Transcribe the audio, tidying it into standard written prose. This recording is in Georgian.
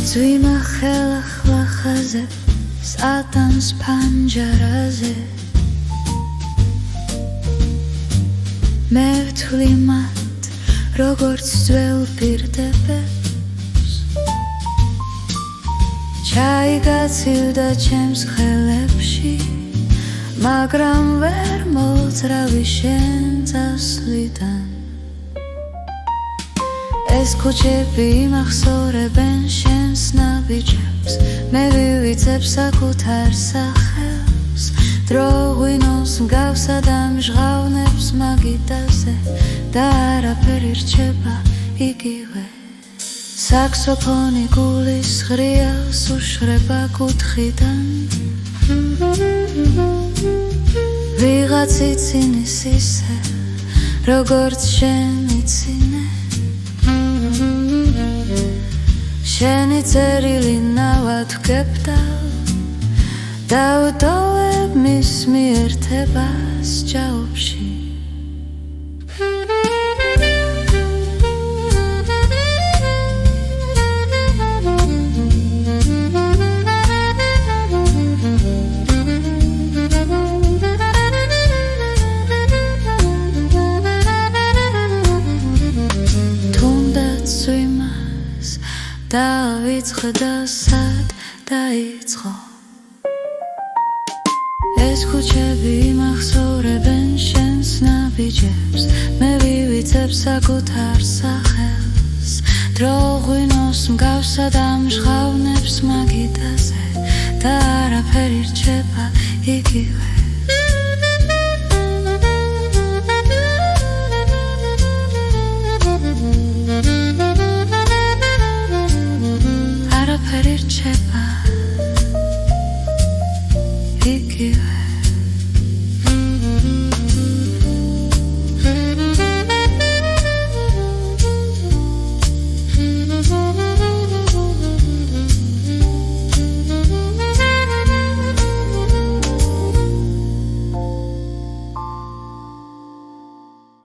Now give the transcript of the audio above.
ზვიმა ხელახლა ხაზებს ატანს ფანჯარაზე მე ვთვლი მათ როგორც ძველ პირდებს ჩაი გაცივდა ჩემს ხელებში მაგრამ ვერ მოძრავი შენ წასვლიდან ეს ქუჩები იმახსოვრებენ შენს ნაბიჯებს მე ვივიცებ საკუთარ სახელს დრო ღვინოს მსგავსა და მჟღავნებს მაგიდაზე და არაფერი რჩება იგივე საქსოფონი გულის ღრიალს უშრება კუთხიდან ვიღაც ცინის ისე როგორც შენ იცინე შენი წერილი ნავად ვგებდავ და ვტოვებ მის მიერთებას ჭაობში დავიწყე და სად დაიწყო ეს ქუჩები იმახსოვრებენ შენს ნაბიჯებს მე ვივიცებ საკუთარ სახელს დრო ღვინოს მსგავსა და მჟღავნებს მაგიდაზე და არაფერი რჩება იგივე